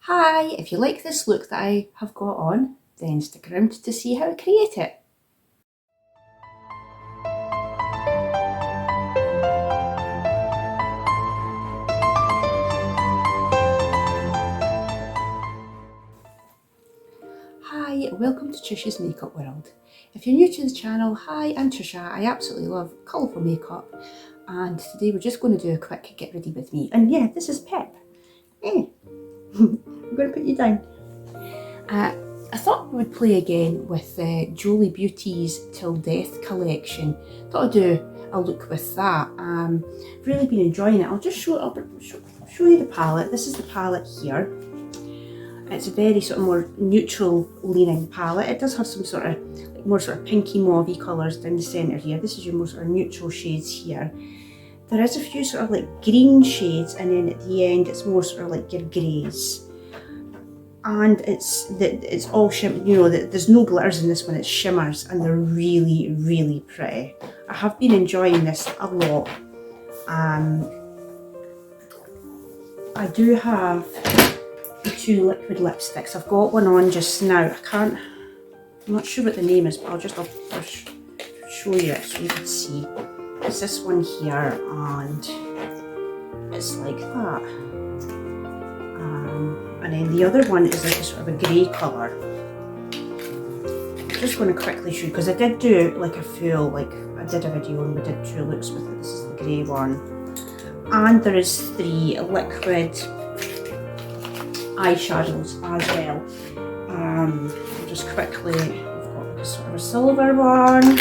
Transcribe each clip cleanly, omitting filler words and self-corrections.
Hi, if you like this look that I have got on, then stick around to see how I create it. Hi, welcome to Tricia's Makeup World. If you're new to the channel, hi, I'm Tricia. I absolutely love colourful makeup, and today we're just going to do a quick get ready with me. And yeah, this is Pep. I'm going to put you down. I thought we would play again with Jolie Beauty's Till Death collection. Thought I'd do a look with that. Really been enjoying it. I'll show you the palette. This is the palette here. It's a very sort of more neutral leaning palette. It does have some sort of more sort of pinky mauvey colours down the centre here. This is your more sort of neutral shades here. There is a few sort of like green shades, and then at the end it's more sort of like your greys. And it's all shimmer, you know, there's no glitters in this one, it's shimmers, and they're really, really pretty. I have been enjoying this a lot. I do have the two liquid lipsticks. I've got one on just now. I'm not sure what the name is, but I'll show you it so you can see. It's this one here, and it's like that. And then the other one is like a sort of a grey colour. I'm just going to quickly show you, because I did do like a full, I did a video and we did 2 looks with it. This is the grey one. And there is 3 liquid eyeshadows as well. Just quickly, we've got like a sort of a silver one.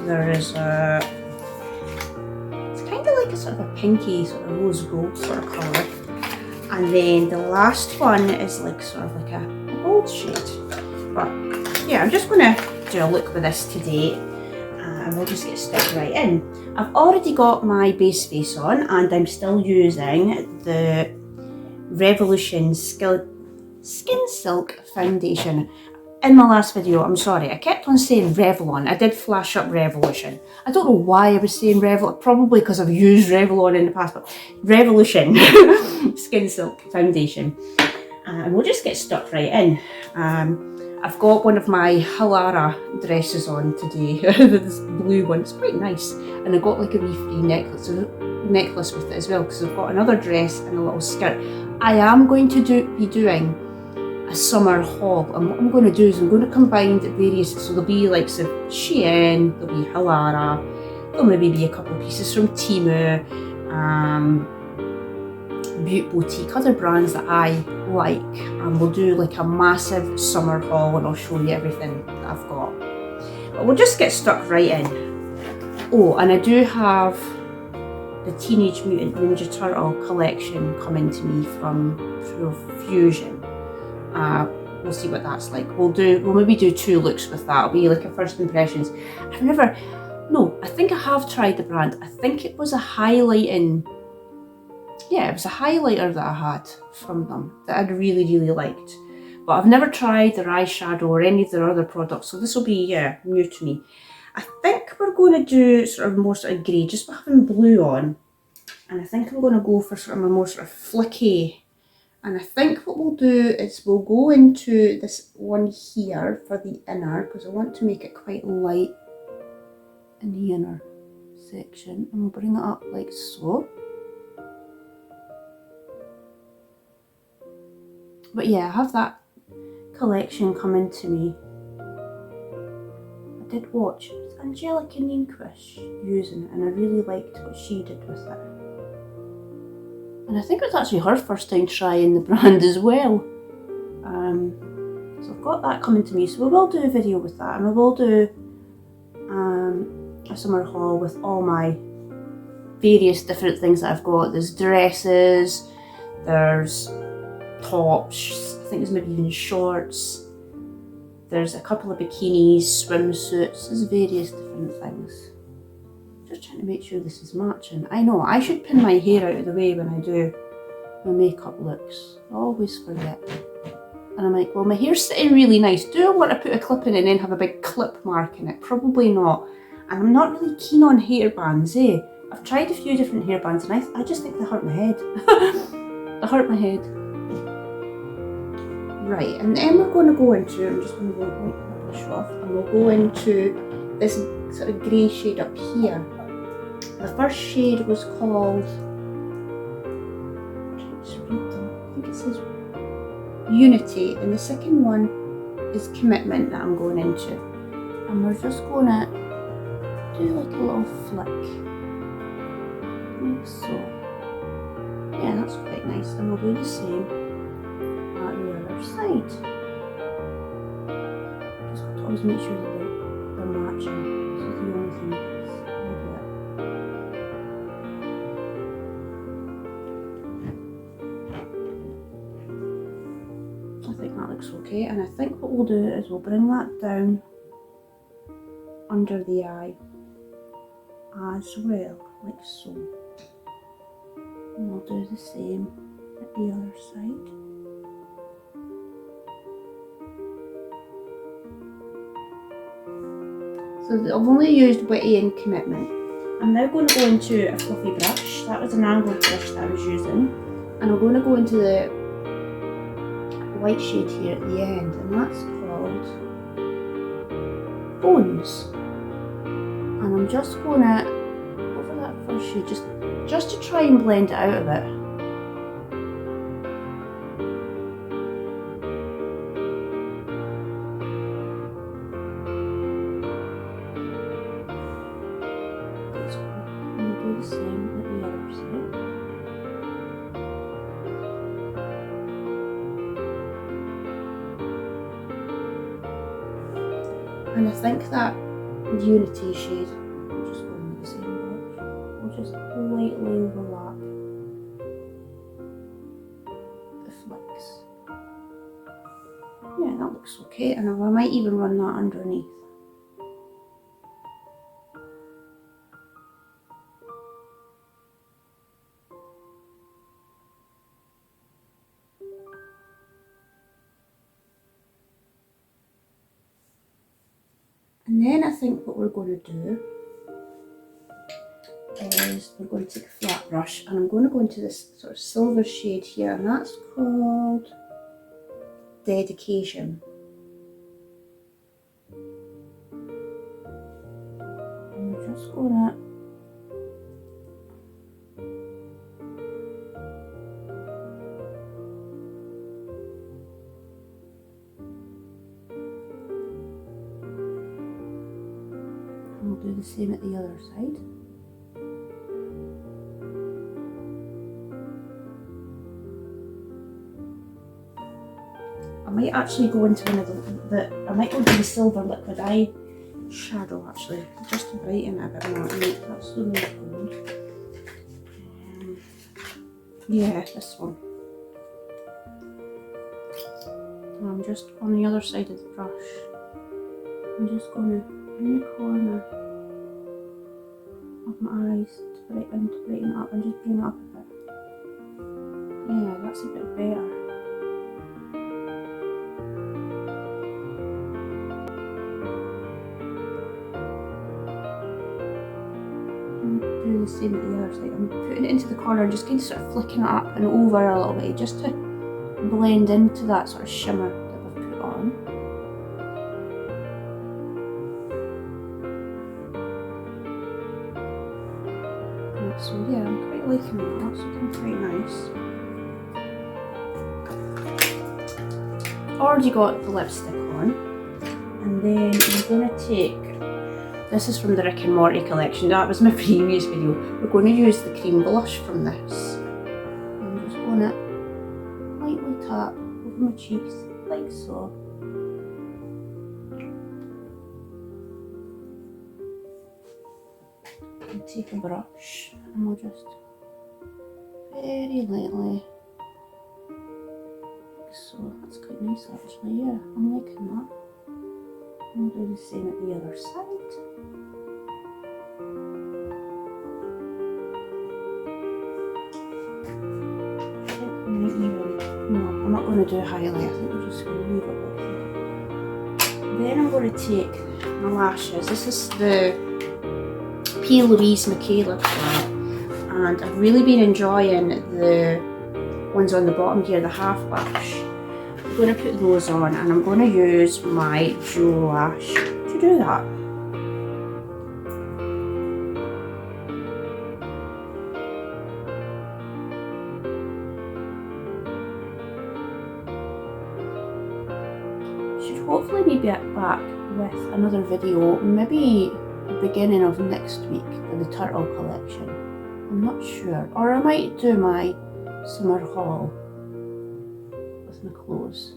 There is it's kind of like a sort of a pinky, sort of rose gold sort of colour. And then the last one is like sort of like a gold shade. But yeah, I'm just going to do a look with this today, and we'll just get stuck right in. I've already got my base face on, and I'm still using the Revolution Skin Silk Foundation. In my last video, I'm sorry, I kept on saying Revlon. I did flash up Revolution. I don't know why I was saying Revlon, probably because I've used Revlon in the past, but Revolution Skin Silk Foundation. And we'll just get stuck right in. I've got one of my Halara dresses on today, this blue one. It's quite nice. And I got like a wee free necklace with it as well, because I've got another dress and a little skirt. I am going to be doing a summer haul, and what I'm going to do is I'm going to combine the various, so there'll be like some Shein, there'll be Halara, there'll maybe be a couple of pieces from Temu, Butte Boutique, other brands that I like, and we'll do like a massive summer haul, and I'll show you everything that I've got. But we'll just get stuck right in. Oh, and I do have the Teenage Mutant Ninja Turtle collection coming to me from Fusion. We'll see what that's like. We'll maybe do 2 looks with that. It'll be like a first impressions. I think I have tried the brand. I think it was a highlighting, yeah, it was a highlighter that I had from them that I'd really, really liked. But I've never tried their eyeshadow or any of their other products, so this will be, yeah, new to me. I think we're going to do sort of more sort of grey, just by having blue on. And I think I'm going to go for sort of a more sort of flicky. And I think what we'll do is we'll go into this one here for the inner, because I want to make it quite light in the inner section. And we'll bring it up like so. But yeah, I have that collection coming to me. I did watch Angelica Nienquist using it, and I really liked what she did with it. And I think it's actually her first time trying the brand as well. So I've got that coming to me. So we will do a video with that, and we will do a summer haul with all my various different things that I've got. There's dresses, there's tops, I think there's maybe even shorts. There's a couple of bikinis, swimsuits, there's various different things. Just trying to make sure this is matching. I know, I should pin my hair out of the way when I do my makeup looks. I always forget. And I'm like, well, my hair's sitting really nice. Do I want to put a clip in and then have a big clip mark in it? Probably not. And I'm not really keen on hairbands, eh? I've tried a few different hairbands, and I just think they hurt my head. They hurt my head. Right, and then we're going to go into, I'm just going to wipe the brush off, and we'll go into this sort of grey shade up here. The first shade was called, I think it says Unity, and the second one is Commitment that I'm going into. And we're just going to do like a little flick, like so. Yeah, that's quite nice, and we'll do the same at the other side. Just got to always make sure that they're matching. This is the only thing that's I think that looks okay, and I think what we'll do is we'll bring that down under the eye as well, like so. And we'll do the same at the other side. So I've only used Witty and Commitment. I'm now going to go into a fluffy brush. That was an angled brush that I was using. And I'm going to go into the white shade here at the end, and that's called Bones. And I'm just going to, over that first shade, just to try and blend it out a bit. And we'll do the same at the other side. And I think that Unity shade, I'm just going with the same brush, will just lightly overlap the flicks. Yeah, that looks okay, and I might even run that underneath. And then I think what we're going to do is we're going to take a flat brush, and I'm going to go into this sort of silver shade here, and that's called Dedication. And we're just going to do the same at the other side. I might actually go into one of I might go into the silver liquid eye shadow actually, just to brighten it a bit more. That's the rose gold. Yeah, this one. And I'm just on the other side of the brush. I'm just going to, in the corner of my eyes, to brighten it up and just bring it up a bit. Yeah, that's a bit better. Do the same at the other side. I'm putting it into the corner and just kind of sort of flicking it up and over a little bit, just to blend into that sort of shimmer that I've put on. So yeah, I'm quite liking that. That's looking quite nice. Already got the lipstick on, and then I'm going to take, this is from the Rick and Morty collection, that was my previous video. We're going to use the cream blush from this. I'm just going to lightly tap over my cheeks, like so. And take a brush, and we'll just very lightly, like so. That's quite nice actually, yeah, I'm liking that. And we'll do the same at the other side. No, I'm not going to do a highlight, I think we're just going to leave it like that. Then I'm going to take my lashes. This is the P. Louise Michaela palette, and I've really been enjoying the ones on the bottom here, the half lash. I'm going to put those on, and I'm going to use my Jolie lash to do that. Should hopefully be back with another video, maybe the beginning of next week for the turtle collection. I'm not sure, or I might do my summer haul with my clothes.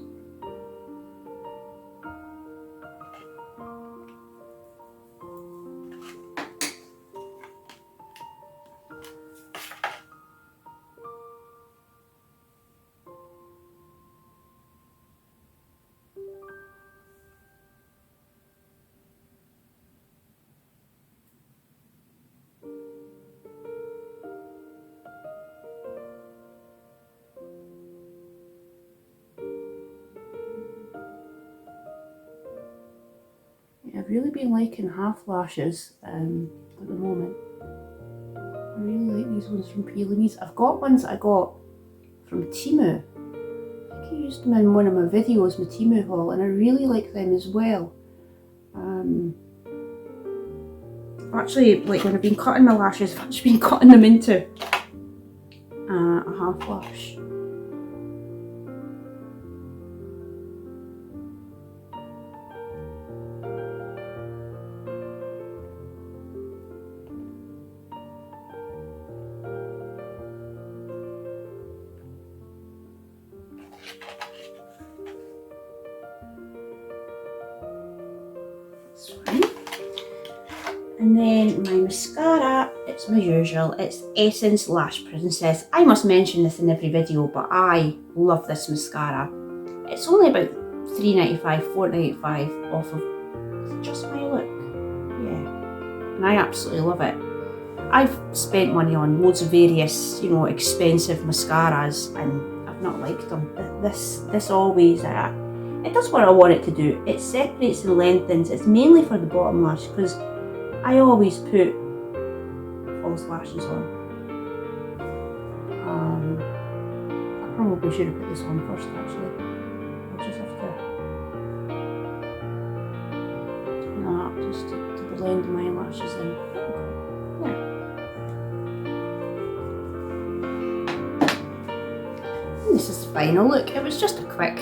I've really been liking half lashes at the moment. I really like these ones from P. I've got ones I got from Temu. I think I used them in one of my videos, my Temu haul, and I really like them as well. Actually, like when I've been cutting my lashes, I've actually been cutting them into a half lash. That's fine. And then my mascara, it's my usual, it's Essence Lash Princess. I must mention this in every video, but I love this mascara. It's only about £3.95, £4.95 off of Just My Look. Yeah, and I absolutely love it. I've spent money on loads of various, you know, expensive mascaras, and I've not liked them. This always, it does what I want it to do. It separates and lengthens. It's mainly for the bottom lash, because I always put false lashes on. I probably should have put this on first, actually. I'll just have to do that just to blend my lashes in. Yeah. And this is the final look. It was just a quick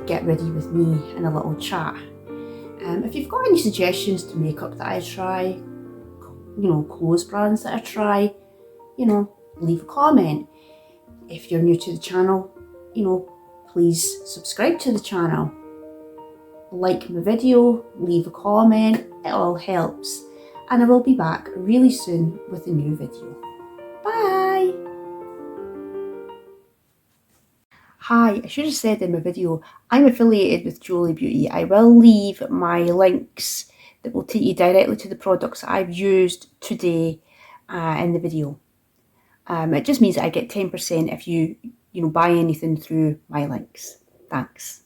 get ready with me and a little chat. If you've got any suggestions to makeup that I try, you know, clothes brands that I try, you know, leave a comment. If you're new to the channel, you know, please subscribe to the channel. Like my video, leave a comment, it all helps. And I will be back really soon with a new video. Bye! Hi, I should have said in my video, I'm affiliated with Jolie Beauty. I will leave my links that will take you directly to the products that I've used today in the video. It just means that I get 10% if you buy anything through my links. Thanks.